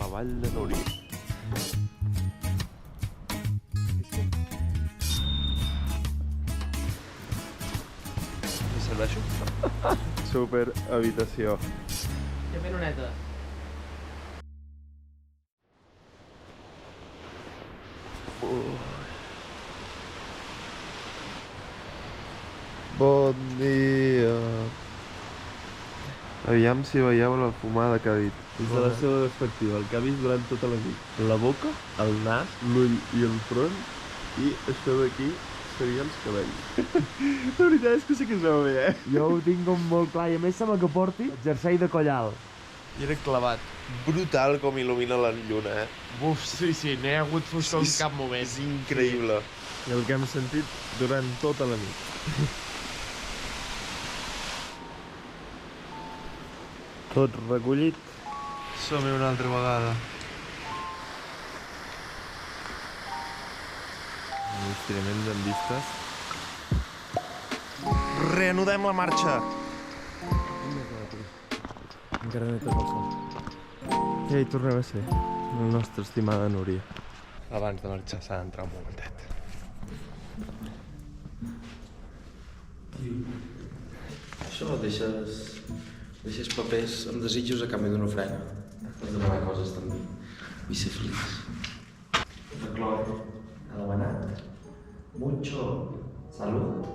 la vall de Núria. Mi serveixo? Super habitació. Que penoneta. Bon dia. Aviam si veieu la fumada que ha dit. Des de la seva perspectiva, el que ha vist durant tota la nit. La boca, el nas, l'ull i el front, i això d'aquí serien els cabells. La veritat és que sí que es veu bé, eh? Jo ho tinc com molt clar i a més sembla que porti jersei de coll alt. I era clavat. Brutal com il·lumina la lluna, eh? Uf, sí, no hi ha hagut foscor en cap moment. És increïble. I el que hem sentit durant tota la nit. Tot recollit. Som-hi una altra vegada. Estiraments en vistes. Reanudem la marxa! Encara no he tot el sol. I hi tornem a ser, la nostra estimada Núria. Abans de marxar s'ha d'entrar un momentet. Això, deixes papers amb desitjos a canvi d'una ofrena. Has de demanar coses també. Vull ser feliç. La Clor ha demanat mucho salud.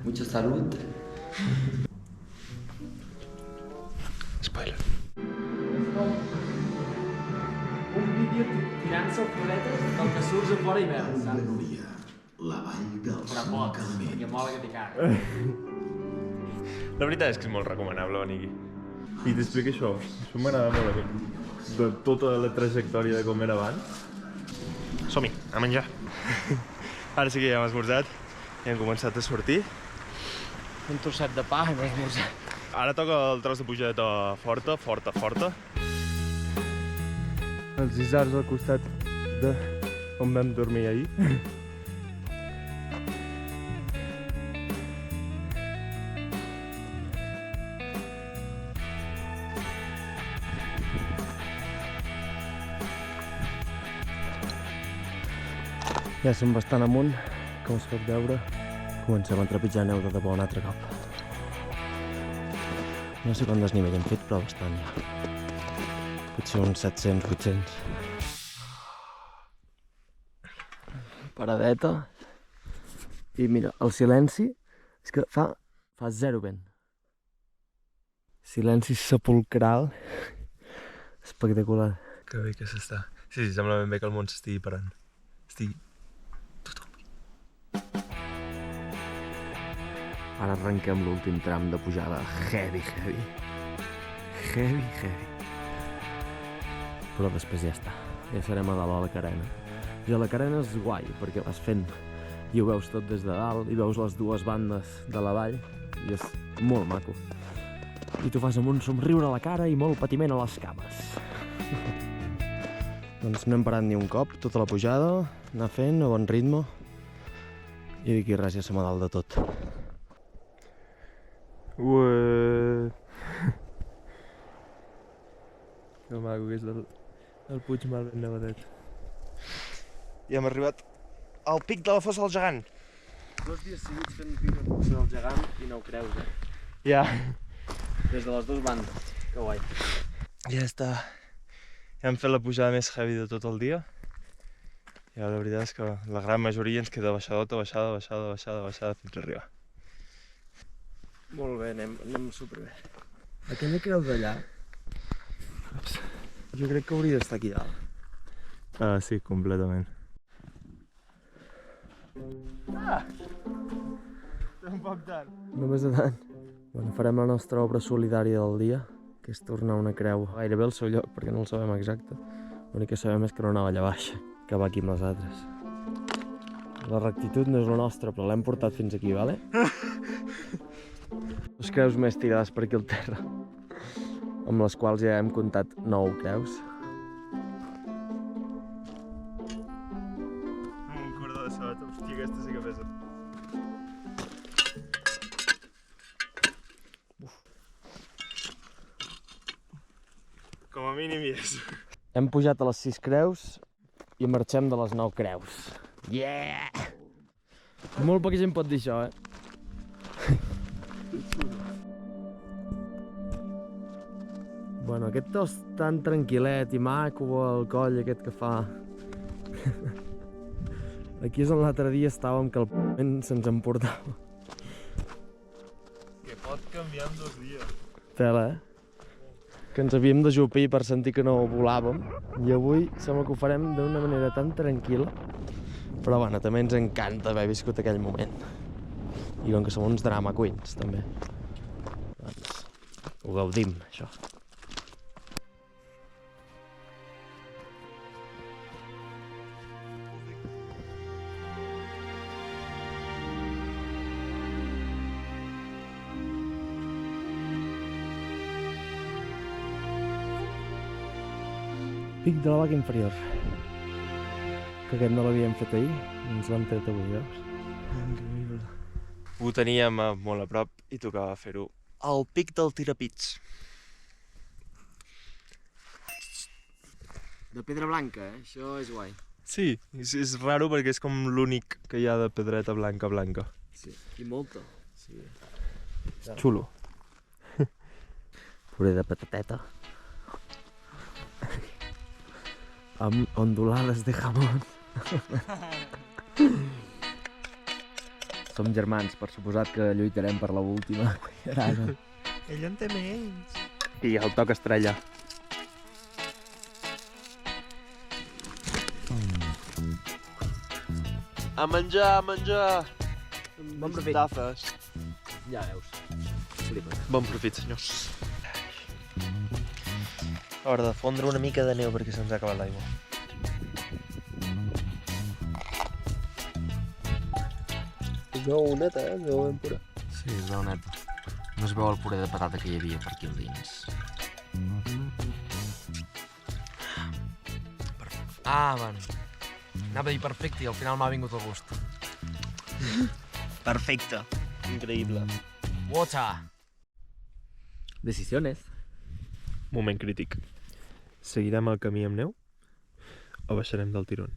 Mucha salud. Spoiler. Un vídeo tirant-se floretes del que surts a fora i veus, saps? Núria, la vall dels Però pots, perquè mola que t'hi cagues. La veritat és que és molt recomanable venir aquí. I t'explico això. Això m'agrada molt, aquest, de tota la trajectòria de com era abans. Som-hi, a menjar. Ara sí que ja hem esmorzat i hem començat a sortir. Un trosset de pa i m'he esmorzat. Ara toca el tros de pujada forta, forta. Els isars al costat de on vam dormir ahir. Ja som bastant amunt, com es pot veure. Comencem a trepitjar neu de debò un altre cop. No sé quant desnivell hem fet, però bastant ja. Potser uns 700, 800. Paradeta. I mira, el silenci és que fa zero vent. Silenci sepulcral. Espectacular. Que bé que s'està. Sí, sembla ben bé que el món s'estigui parant. Estigui Ara arrenquem l'últim tram de pujada heavy. Però després ja està. Ja serem a dalt a la carena. I a la carena és guai, perquè vas fent i ho veus tot des de dalt, i veus les dues bandes de la vall, i és molt maco. I tu fas amb un somriure a la cara i molt patiment a les cames. Doncs no hem parat ni un cop, tota la pujada, anar fent a bon ritme, i d'aquí res ja som a dalt de tot. Que maco que és el Puig mal ben nevadet. I hem arribat al pic de la Fossa del Gegant. 2 dies seguits fent pic de la Fossa del Gegant i no ho creus, eh? Ja. Des de les dues bandes. Que guai. Ja està. Ja hem fet la pujada més heavy de tot el dia. I la veritat és que la gran majoria ens queda baixadota, baixada fins a arribar. Molt bé, anem superbé. Aquella creu d'allà, jo crec que hauria d'estar aquí dalt. Ah, sí, completament. Tampoc tant. Només de tant. Bueno, farem la nostra obra solidària del dia, que és tornar una creu gairebé al seu lloc, perquè no el sabem exacte. L'únic que sabem és que no anava allà baix, que va aquí amb les altres. La rectitud no és la nostra, però l'hem portat fins aquí, vale? Les creus més tirades per aquí al terra, amb les quals ja hem comptat 9 creus. Un cordó de sabata, hòstia, aquesta sí que pesa. Com a mínim hi és. Hem pujat a les 6 creus i marxem de les 9 creus. Yeah! Molt poca gent pot dir això, Bueno, aquest tos tan tranquil·let i maco, el coll aquest que fa. Aquí és on l'altre dia estàvem, que el p*** se'ns emportava. Que pot canviar en 2 dies. Tela, Que ens havíem d'ajupir per sentir que no volàvem. I avui sembla que ho farem d'una manera tan tranquil·la. Però bueno, també ens encanta haver viscut aquell moment. I com que som uns drama queens, també. Doncs ho gaudim, això. Pic de la Vaca Inferior. Que aquest no l'havíem fet ahir, ens l'hem tret avui, veus? Increïble. Ho teníem molt a prop i tocava fer-ho al pic del Tirapits. De pedra blanca, Això és guai. Sí, és raro perquè és com l'únic que hi ha de pedreta blanca. Sí, i molta. Sí. És xulo. Puré de patateta. Amb ondulades de jamón. Som germans, per suposat que lluitarem per l'última cullerada. Ell en té menys. I el toc estrella. A menjar, a menjar! Bon profit. Tafes. Ja veus. Flipes. Bon profit, senyors. Hora de fondre una mica de neu perquè se'ns ha acabat l'aigua. Es veu neta, es veu ben pura. Sí, es veu neta. No es veu el puré de patata que hi havia per aquí al dins. Bueno. Anava a dir perfecte i al final m'ha vingut el gust. Perfecte. Increïble. Water! Decisiones. Moment crític. Seguirem el camí amb neu o baixarem del tirón?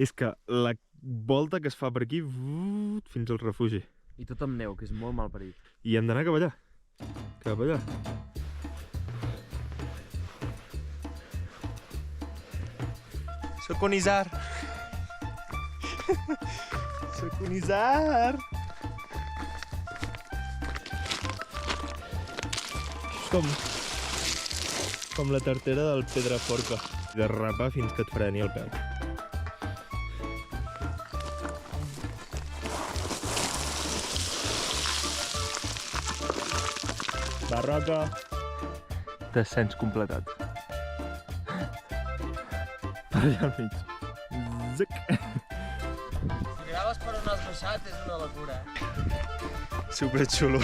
És que la volta que es fa per aquí fins al refugi. I tot amb neu, que és molt mal parit. I hem d'anar cap allà. Cap allà. Soc un Isar. Soc un Isar. Com la tartera del Pedraforca. Derrapar fins que et freni el peu. Barroca. Descens completat. Per allà al mig. Zic. Si graves per on has baixat és una locura. Superxulo.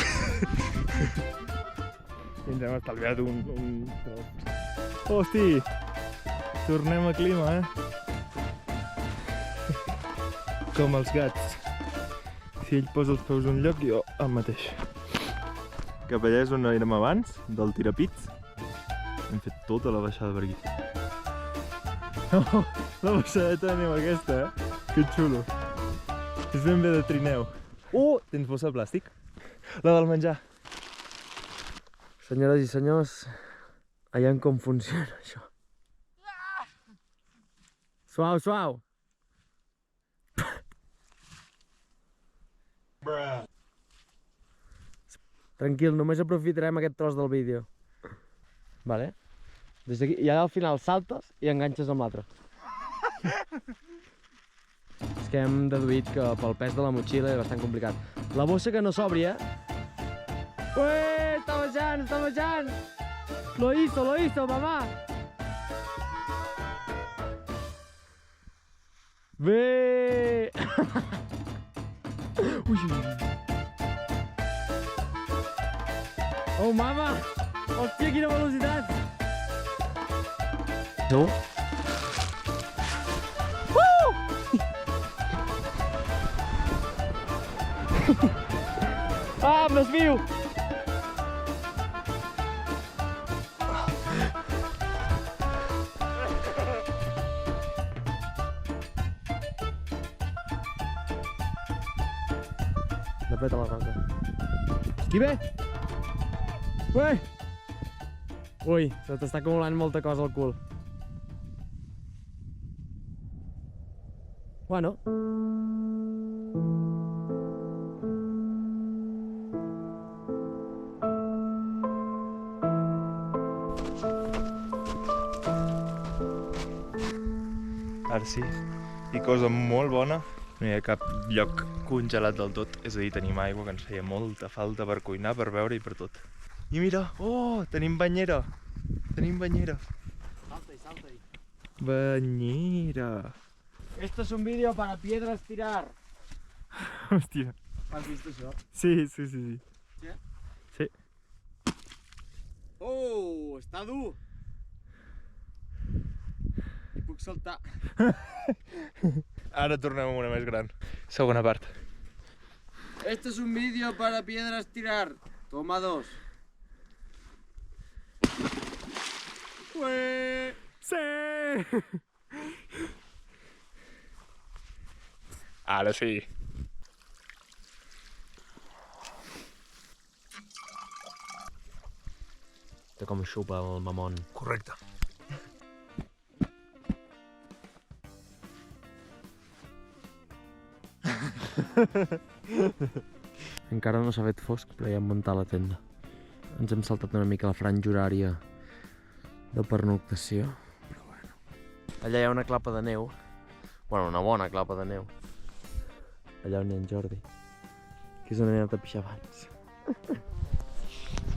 I ens hem estalviat un tros. Hosti! Tornem a clima, Com els gats. Si ell posa els peus en un lloc, jo el mateix. Cap allà és on érem abans, del Tirapits. Hem fet tota la baixada per aquí. Oh, la baixadeta de neu aquesta, Que xulo. És ben bé de trineu. Tens bossa de plàstic? La del menjar. Senyores i senyors, veiem com funciona això. Suau, suau. Tranquil, només aprofitarem aquest tros del vídeo. Vale? Des d'aquí, i ara al final saltes i enganxes amb l'altre. És que hem deduït que pel pes de la motxilla és bastant complicat. La bossa que no s'obri, Ué, está baixant! Lo hizo, mamá! Bé! Ui! Oh, mama! Hòstia, quina velocitat! No? M'esvio! Tapeta la roca. Qui ve? Ui! Ui, se t'està acumulant molta cosa al cul. Bueno. Ara sí. I cosa molt bona, no hi ha cap lloc congelat del tot. És a dir, tenim aigua que ens feia molta falta per cuinar, per beure i per tot. I mira, oh, tenim banyera. Tenim banyera. Salta-hi. Banyera. Esto es un vídeo para piedras tirar. Hòstia. Has vist això? Sí. Sí? Sí. Oh, està dur. Hi puc saltar. Ara tornem amb una més gran. Segona part. Este es un vídeo para piedras tirar. Toma 2. Ué! Sí! Ara sí. Té com xupa el mamón. Correcte. Encara no s'ha fet fosc, però ja hem muntat la tenda. Ens hem saltat una mica la franja horària de pernoctació, però bueno. Allà hi ha una clapa de neu, bueno, una bona clapa de neu. Allà on hi ha en Jordi, que és on he anat a pixar abans.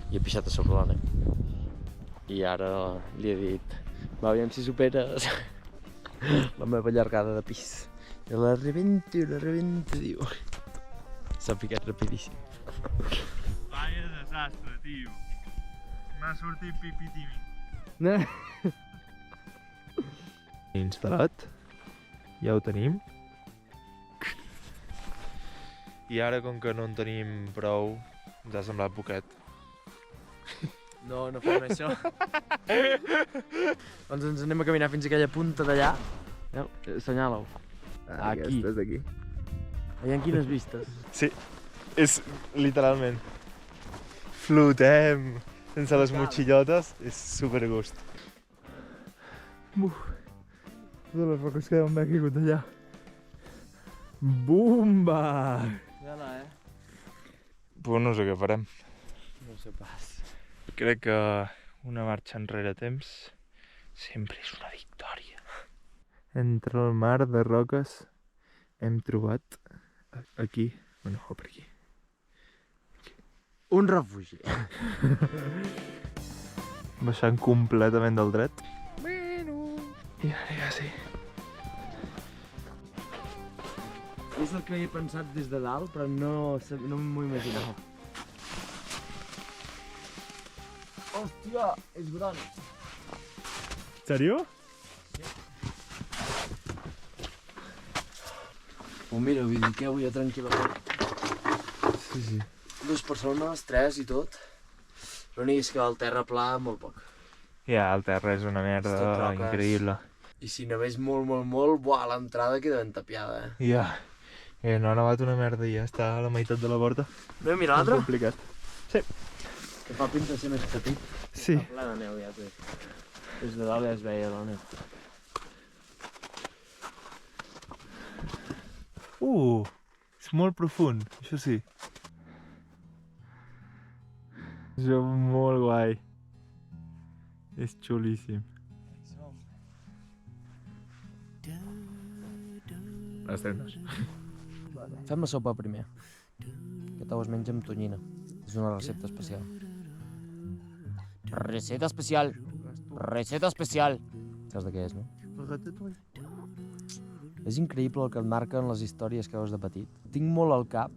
I he pixat a sobre la neu. I ara li he dit, va, aviam si superes la meva llargada de pis. I la rebento, diu. S'ha picat rapidíssim. Vaya desastre, tio. M'ha sortit pipi tímid. Instal·lat. Ja ho tenim. I ara, com que no en tenim prou, ens ha semblat poquet. No fem això. Doncs ens anem a caminar fins a aquella punta d'allà. Assenyala-ho. Aquí. Aquesta és d'aquí. Allà en quines vistes? Sí, és literalment. Flotem sense les motxillotes, és supergust. Totes les roques que deuen haver caigut allà. Bumba! Ja-la, Pues no sé què farem. No sé pas. Crec que una marxa enrere temps sempre és una victòria. Entre el mar de roques hem trobat aquí, bueno, per aquí. Un refugi. Baixant completament del dret. Bueno. I ara ja sí. És el que he pensat des de dalt, però no m'ho imaginava. Hòstia, és gran. Sèrio? Oh, mira, vull dir que avui ja tranquil·lament. Sí. 2 persones, 3 i tot. L'únic és que el terra pla molt poc. Ja, el terra és una merda És tot roques. increïble. I si nevés molt, buah, l'entrada queda ben tapiada, Ja. No ha nevat una merda i ja està a la meitat de la porta. No, mira l'altre? Complicat. Que fa pinta de ser més petit. Sí. Està ple de neu ja, té. Des de dalt ja es veia la neu. És molt profund, això sí. És molt guai. És xulíssim. Les tendes. Fem la sopa primer. Aquest ou es menja amb tonyina. És una recepta especial. Receta especial. Receta especial. Saps de què és, no? És increïble el que et marquen les històries que veus de petit. Tinc molt al cap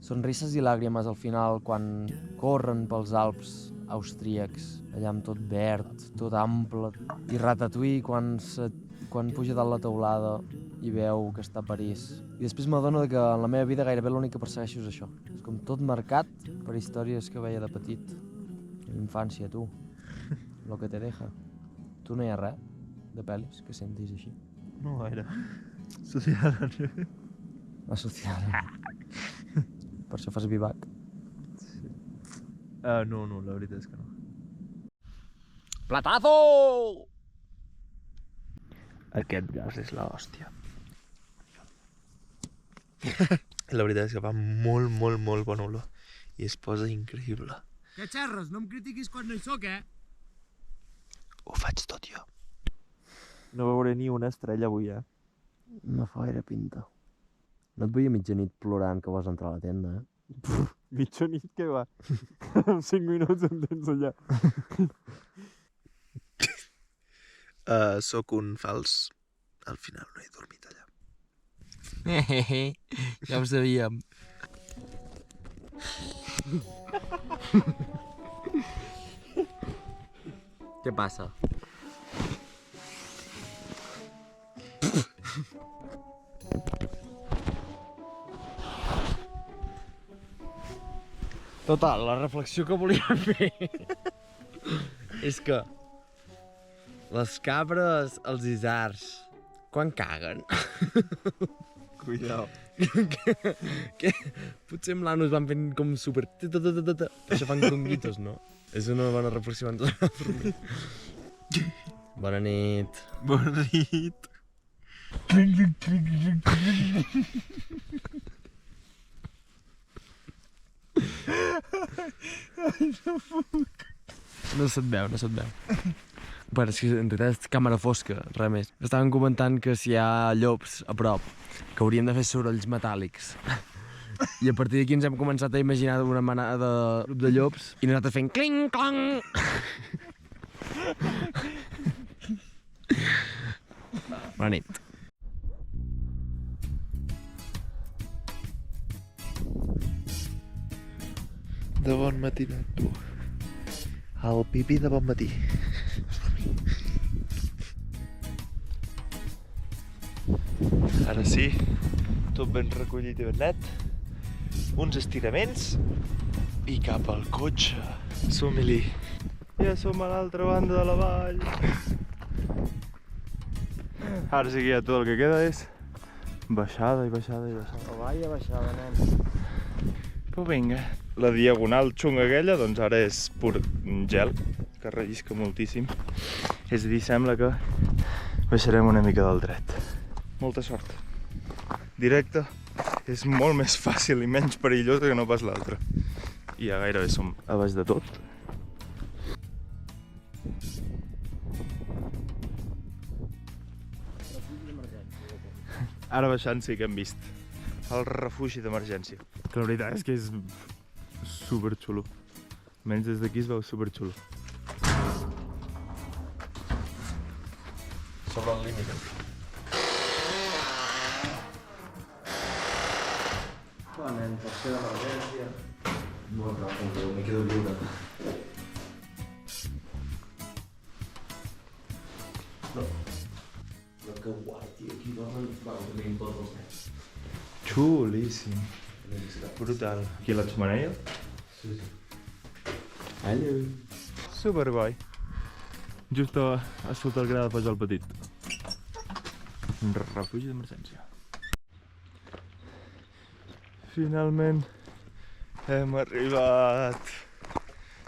sonrises i làgrimes al final quan corren pels Alps austríacs, allà amb tot verd, tot ample, i Ratatouille quan puja dalt la teulada i veu que està a París. I després m'adono que en la meva vida gairebé l'únic que persegueixo és això. És com tot marcat per històries que veia de petit. Infància, tu. Lo que te deja. Tu no hi ha res de pel·lis que sentis així? No gaire. Social. Associada. Per això fas bivac. No, la veritat és que no. Platazo! Aquest gas és l'hòstia. La veritat és que fa molt, molt, molt bona olor. I es posa increïble. Què xerres? No em critiquis quan no hi soc, eh? Ho faig tot jo. No veuré ni una estrella avui, eh? No fa gaire pinta. No et veia mitjanit plorant que vols entrar a la tenda, eh? Mitja nit que va. En 5 minuts em tens allà. Soc un fals. Al final no he dormit allà. Ja ho sabíem. Què passa? Total, la reflexió que volia fer és que les cabres, els isards, quan caguen, Cuidao. que potser amb l'anus van fent com super... Per això fan gronguitos, no? És una bona reflexió abans d'anar a dormir. Bona nit. Bona nit. No se't veu, no se't veu. Bueno, és que en realitat és càmera fosca, res més. Estaven comentant que si hi ha llops a prop, que hauríem de fer sorolls metàl·lics. I a partir d'aquí ens hem començat a imaginar una manada de grup de llops i nosaltres fent cling-clang! Bona nit. De bon matinat, tu. El pipí de bon matí. Ara sí, tot ben recollit i ben net. Uns estiraments i cap al cotxe. Som-hi-li. Ja som a l'altra banda de la vall. Ara sí que ja tot el que queda és baixada i baixada i baixada. O vaya baixada, nen. Però vinga. La diagonal xunga aquella, doncs ara és pur gel, que rellisca moltíssim. És a dir, sembla que baixarem una mica del dret. Molta sort. Directe és molt més fàcil i menys perillós que no pas l'altre. I ja gairebé som a baix de tot. Ara baixant sí que hem vist el refugi d'emergència. Que la veritat és que és superxulo. Almenys des d'aquí es veu superxulo. Sobre el límit. Va, nen, tercer d'emergència. No, però me quedo lliure. Però que guai, tio, aquí dormen, tenim tots els nens. Xulíssim. Brutal. Aquí a la xemeneia? Sí. Hello. Superguai. Just a sota el gra de Pajol Petit. Un refugi d'emergència. Finalment hem arribat.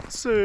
Sí!